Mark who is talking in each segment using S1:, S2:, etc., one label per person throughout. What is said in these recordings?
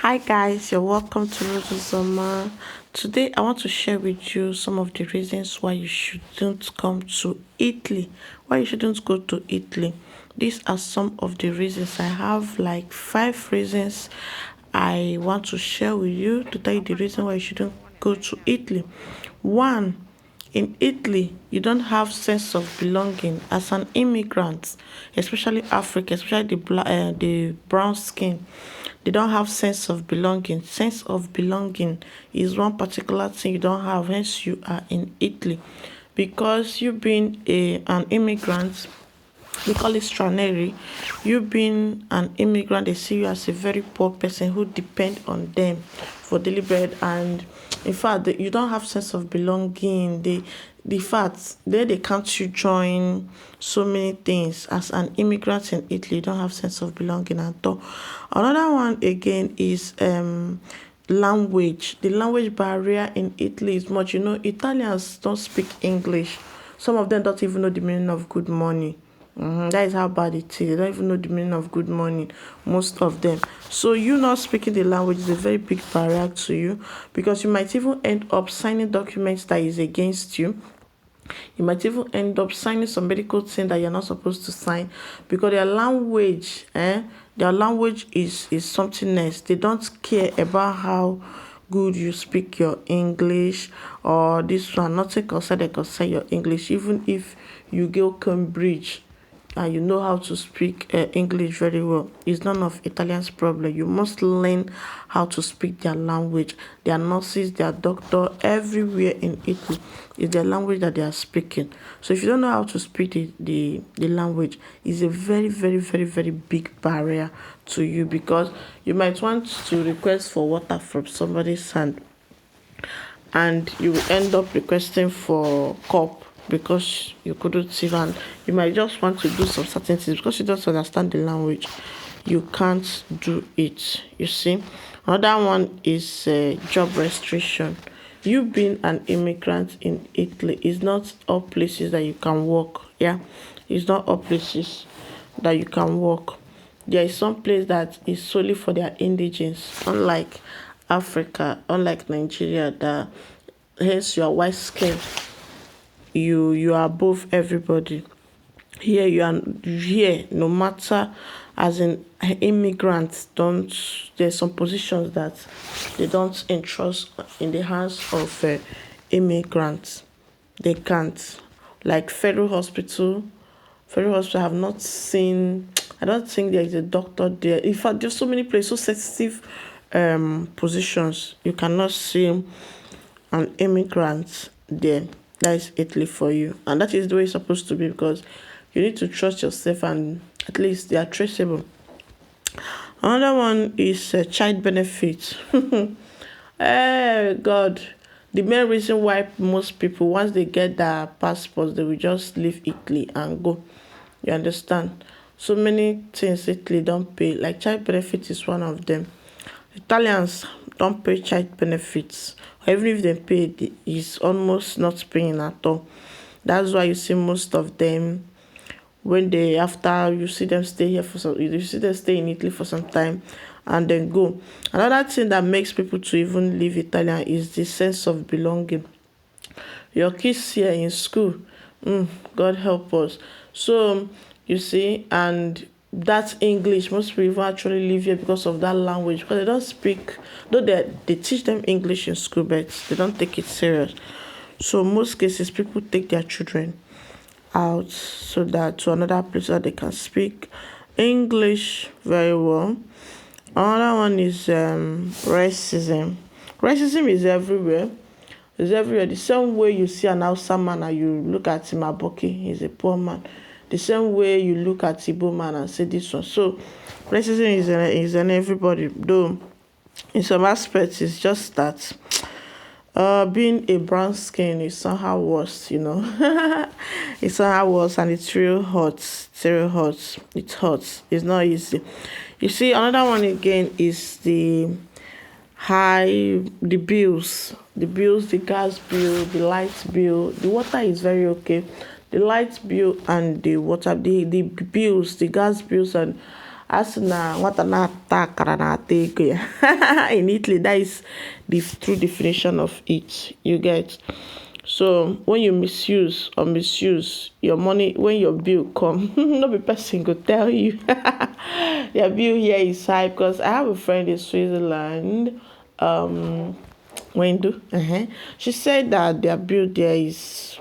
S1: Hi guys, you're welcome to Rosuzoma. Today I want to share with you some of the reasons why you shouldn't come to Italy. Why you shouldn't go to Italy. These are some of the reasons. I have like 5 reasons I want to share with you to tell you the reason why you shouldn't go to Italy. One, in Italy, you don't have sense of belonging as an immigrant, especially Africa, especially the brown skin. They don't have sense of belonging. Sense of belonging is one particular thing you don't have. Hence, you are in Italy, because you being an immigrant. They call it straneri. You being an immigrant, they see you as a very poor person who depend on them for daily bread, and in fact, you don't have sense of belonging. The fact they can't you join so many things as an immigrant in Italy. You don't have sense of belonging at all. Another one again is language. The language barrier in Italy is much. Italians don't speak English. Some of them don't even know the meaning of good morning. That is how bad it is. They don't even know the meaning of good morning, most of them. So you not speaking the language is a very big barrier to you, because you might even end up signing documents that is against you. You might even end up signing some medical thing that you're not supposed to sign, because their language is something else. They don't care about how good you speak your English or this one. Nothing concern they concern your English, even if you go Cambridge and you know how to speak English very well. It's none of Italians' problem. You must learn how to speak their language. Their nurses, their doctor, everywhere in Italy is their language that they are speaking. So if you don't know how to speak the language, it's a very, very, very, very big barrier to you, because you might want to request for water from somebody's hand, and you will end up requesting for cup because you couldn't even, you might just want to do some certain things because you don't understand the language. You can't do it. You see, another one is job restriction. You being an immigrant in Italy is not all places that you can work. Yeah, it's not all places that you can work. There is some place that is solely for their indigens, unlike Africa, unlike Nigeria, that hence you are white skin, you are above everybody. Here you are here, no matter, as in immigrants don't, there's some positions that they don't entrust in the hands of immigrants. They can't, like federal hospital. Have not seen, I don't think there is a doctor there. In fact, there's so many places, so sensitive positions, you cannot see an immigrant there. That is Italy for you, and that is the way it's supposed to be, because you need to trust yourself, and at least they are traceable. Another one is child benefit. God, the main reason why most people, once they get their passports, they will just leave Italy and go. You understand? So many things Italy don't pay, like child benefit is one of them. Italians don't pay child benefits, or even if they pay, it's almost not paying at all. That's why you see most of them, when they, after you see them stay here for some, you see them stay in Italy for some time and then go. Another thing that makes people to even leave Italian is the sense of belonging. Your kids here in school, God help us. So you see, and that English, most people actually live here because of that language, because they don't speak, though they teach them English in school, but they don't take it serious. So most cases, people take their children out so that to another place that they can speak English very well. Another one is racism. Racism is everywhere. It's everywhere. The same way you see an Hausa man and you look at him, Aboki, he's a poor man. The same way you look at Igbo man and say this one. So racism is in everybody. Though in some aspects it's just that being a brown skin is somehow worse. It's somehow worse, and it's real hot. It's real hot. It's hot. It's not easy. You see, another one again is the bills, the gas bill, the light bill. The water is very okay. The light bill and the water, the bills, the gas bills, and As na nwata na-ata akara na-ata ego ya. In Italy, that is the true definition of it. You get. So when you misuse or misuse your money, when your bill come, no be person go tell you your bill here is high. Because I have a friend in Switzerland, Wendu. She said that their bill there is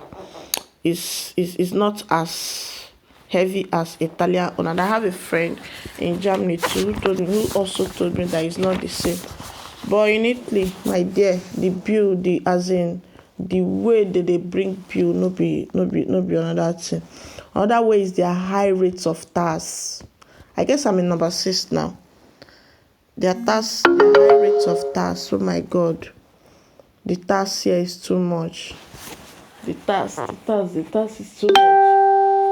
S1: not as heavy as Italian one. And I have a friend in Germany too who also told me that it's not the same. But in Italy, my dear, the bill, the way that they bring bill, no be another thing. Another way is their high rates of tax. I guess I'm in number 6 now. Their high rates of tax. Oh my God, the tax here is too much. The tax is too much.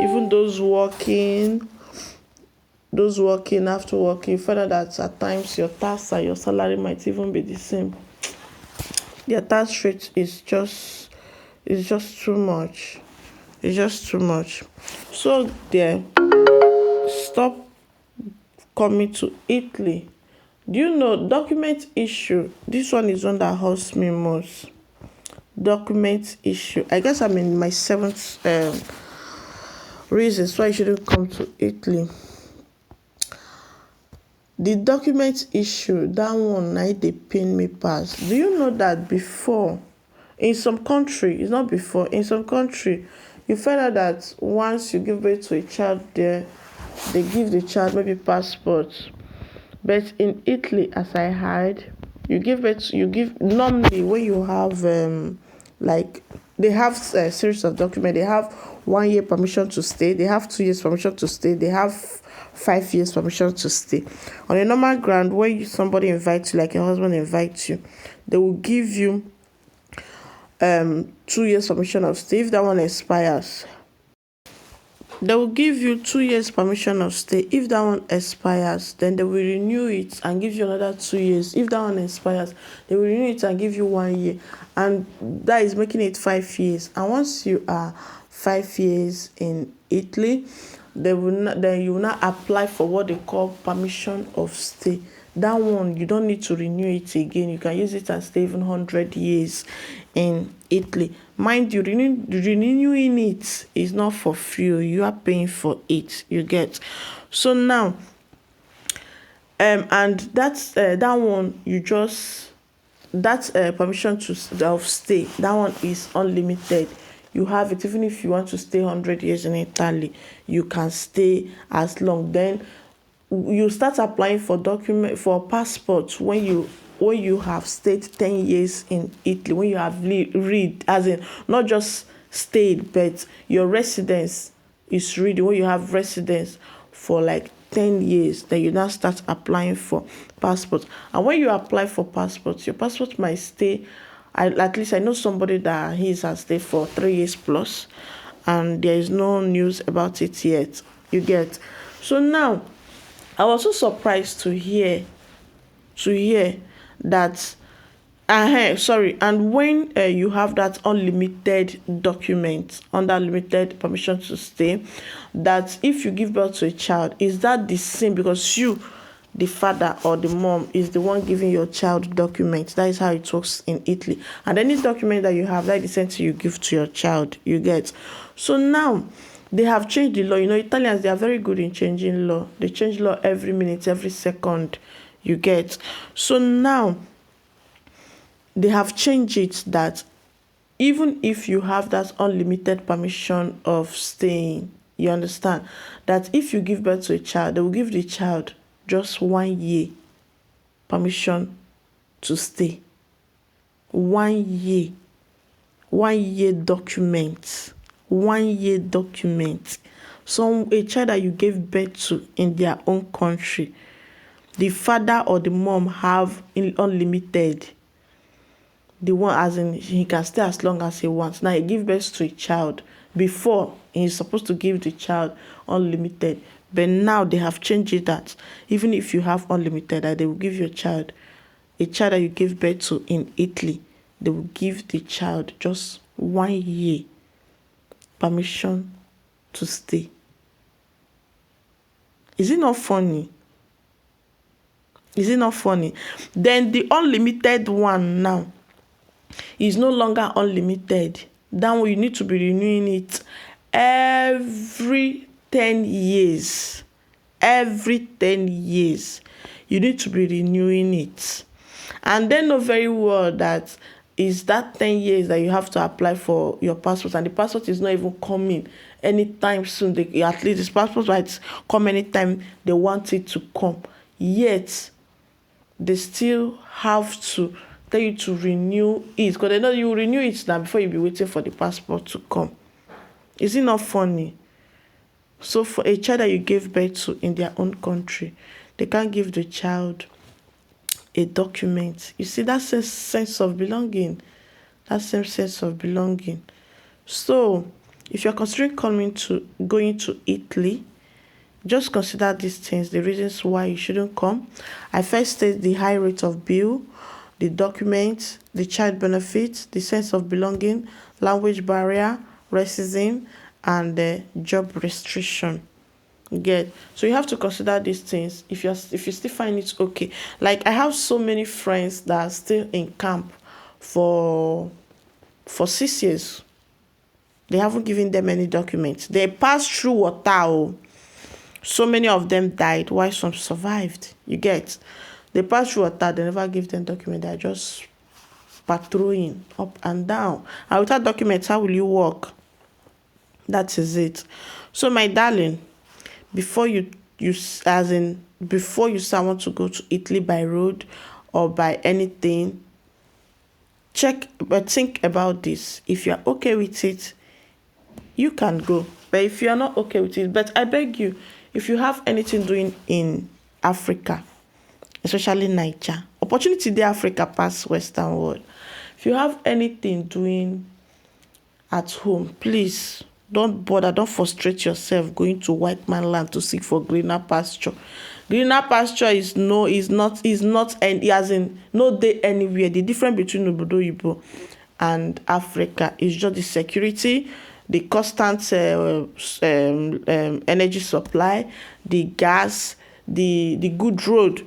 S1: Even those working after working, you find out that at times your tax and your salary might even be the same. Their tax rate is just too much. It's just too much. So there, stop coming to Italy. Do you know document issue? This one is one that hurts me most. Document issue. I guess I'm in my 7th reasons why you shouldn't come to Italy. The document issue, that one they pain me pass. Do you know that before, in some country, it's not before, in some country, you find out that once you give birth to a child there, they give the child maybe passport. But in Italy, as I heard, normally when you have they have a series of documents. They have 1 year permission to stay. They have 2 years permission to stay. They have 5 years permission to stay. On a normal ground, when somebody invites you, like your husband invites you, they will give you 2 years permission of stay. If that one expires, they will give you 2 years permission of stay. If that one expires, then they will renew it and give you another 2 years. If that one expires, they will renew it and give you 1 year. And that is making it 5 years. And once you are 5 years in Italy, then you will not apply for what they call permission of stay. That one, you don't need to renew it again. You can use it and stay even 100 years in Italy. Mind you, renewing it is not for free. You are paying for it. You get. So now, and that's that one. You just permission of stay. That one is unlimited. You have it even if you want to stay 100 years in Italy. You can stay as long. Then you start applying for passports when you have stayed 10 years in Italy, when you have read, as in not just stayed, but your residence is read, when you have residence for like 10 years, then you now start applying for passports. And when you apply for passports, your passport might stay, at least I know somebody that has stayed for 3 years plus, and there is no news about it yet. You get. So now, I was so surprised to hear that and when you have that unlimited document, unlimited permission to stay, that if you give birth to a child, is that the same? Because you, the father or the mom, is the one giving your child documents. That is how it works in Italy. And any document that you have, that is the same thing you give to your child. You get. So now, they have changed the law. You know, Italians, they are very good in changing law. They change law every minute, every second. You get. So now, they have changed it that even if you have that unlimited permission of staying, you understand, that if you give birth to a child, they will give the child just 1 year permission to stay. 1 year. 1 year document. 1 year document. So a child that you gave birth to in their own country, the father or the mom have unlimited. The one, as in, he can stay as long as he wants. Now he give birth to a child. Before, he's supposed to give the child unlimited. But now they have changed it that even if you have unlimited, that they will give your child, a child that you gave birth to in Italy, they will give the child just 1 year permission to stay. Is it not funny? Is it not funny? Then the unlimited one now is no longer unlimited. That one you need to be renewing it every 10 years. Every 10 years you need to be renewing it. And they know very well that is that 10 years that you have to apply for your passport, and the passport is not even coming anytime soon. At least this passport might come anytime they want it to come, yet they still have to tell you to renew it, because they know you renew it now before you be waiting for the passport to come. Is it not funny? So for a child that you gave birth to in their own country, they can't give the child a document. You see, that sense of belonging. That same sense of belonging. So if you're considering going to Italy, just consider these things, the reasons why you shouldn't come. I first state the high rate of bill, the documents, the child benefits, the sense of belonging, language barrier, racism, and the job restriction. So you have to consider these things if you still find it okay. Like, I have so many friends that are still in camp for 6 years. They haven't given them any documents. They passed through water. So many of them died while some survived. They passed through water, they never give them documents. They're just patrolling up and down. And without documents, how will you walk? That is it. So my darling, before you say I want to go to Italy by road or by anything, think about this. If you're okay with it, you can go. But if you're not okay with it, but I beg you, if you have anything doing in Africa, especially Niger, opportunity there Africa past Western world. If you have anything doing at home, please don't bother, don't frustrate yourself going to white man land to seek for greener pasture. Greener pasture is not and as in no day anywhere. The difference between Obodo Oyibo and Africa is just the security, the constant energy supply, the gas, the good road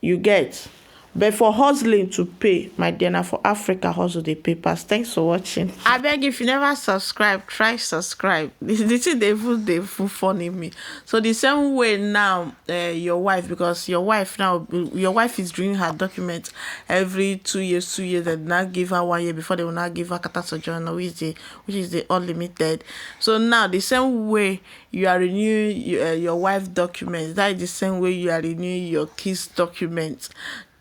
S1: you get. But for hustling to pay, my dear, now for Africa hustle they pay pass. Thanks for watching. I beg, if you never subscribe, try subscribe. This is they full funny me. So the same way now, your wife is doing her documents every 2 years, and now give her 1 year before they will now give her kata sojourner, which is the unlimited. So now the same way you are renewing your wife documents, that is the same way you are renewing your kids documents.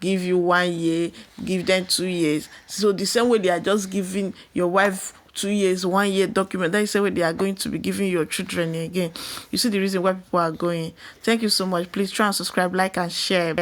S1: Give you 1 year, give them 2 years. So the same way they are just giving your wife 2 years, 1 year document, that is the way they are going to be giving your children again. You see the reason why people are going. Thank you so much. Please try and subscribe, like, and share.